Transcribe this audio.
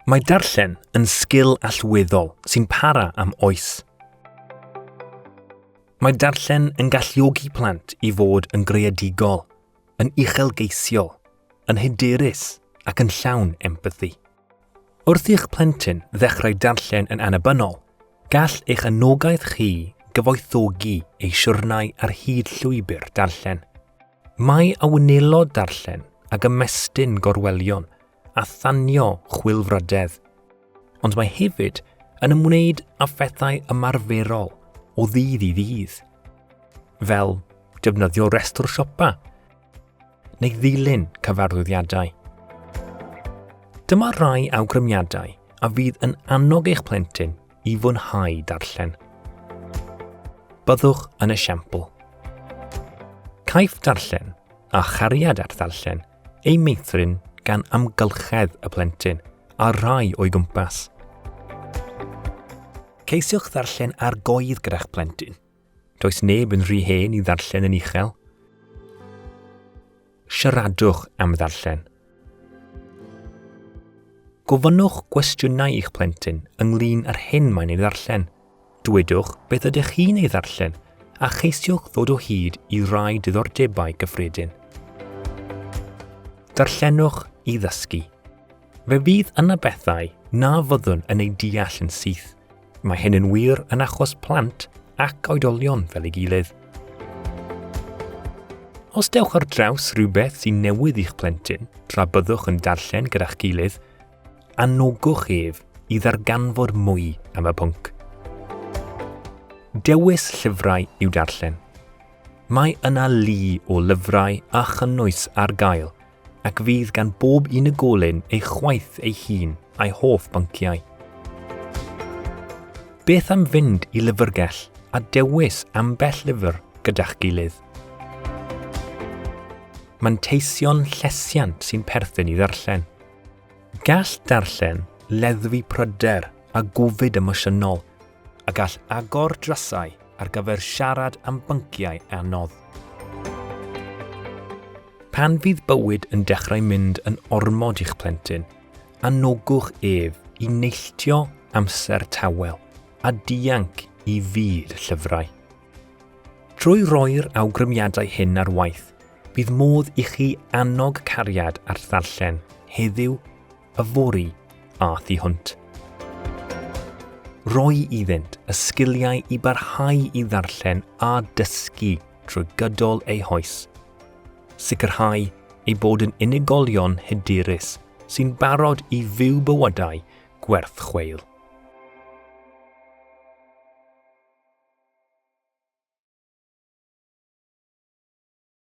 Mae darllen yn sgil allweddol sy'n para am oes. Mae darllen yn galluogi plant i fod yn greadigol, yn uchelgeisiol, yn hyderus ac yn llawn empathi. Wrth i'ch plentyn ddechrau darllen yn annibynnol, gall eich anogaeth chi gyfoethogi ei siwrnau ar hyd llwybr darllen. Mae awnelod darllen ag ymestyn gorwelion a thanio chwilfrydedd, ond mae hefyd yn ymwneud â phethau ymarferol o ddydd i ddydd, fel defnyddio restr siopa neu ddilyn cyfarwyddiadau. Dyma rai awgrymiadau a fydd yn annog eich plentyn i fwynhau darllen. Byddwch yn esiampl. Caiff darllen a chariad at ddarllen ei meithrin gan amgylchedd y plentyn a rai o'i gwmpas. Ceisiwch ddarllen ar goedd gyda'ch plentyn. Does neb yn rhy hen i ddarllen yn uchel. Siaradwch am ddarllen. Gofynnwch gwestiynau i'ch plentyn ynglyn â'r hyn mae'n ei ddarllen. Dwedwch beth ydych chi'n ei ddarllen a cheisiwch ddod o hyd i rai diddordebau gyffredin. Darllenwch i ddysgu. Fe fydd yna bethau na fyddwn yn ei deall yn syth. Mae hyn yn wir yn achos plant ac oedolion fel ei gilydd. Os dewch ar draws rhywbeth sy'n newydd i'ch plentyn tra byddwch yn darllen gyda'ch gilydd, annogwch ef i ddarganfod mwy am y pwnc. Dewis llyfrau i'w darllen. Mae yna lu o lyfrau a chynnwys ar gael, ac fydd gan bob unigolyn ei chwaith ei hun a'i hoff bynciau. Beth am fynd i lyfrgell a dewis ambell lyfr gyda'ch gilydd? Manteision llesiant sy'n perthyn i ddarllen. Gall darllen leddfu pryder a gofid emosiynol, a gall agor drysau ar gyfer siarad am bynciau anodd. Pan fydd bywyd yn dechrau mynd yn ormod i'ch plentyn, annogwch ef i neilltio amser tawel a dianc i fyd llyfrau. Trwy roi'r awgrymiadau hyn ar waith, bydd modd i chi annog cariad ar ddarllen heddiw, yfori a thu hwnt. Roi iddynt y sgiliau i barhau i ddarllen a dysgu trwy gydol ei hoes. Sicrhau ei bod yn unigolion hyderus sy'n barod i fyw bywydau gwerth chweil.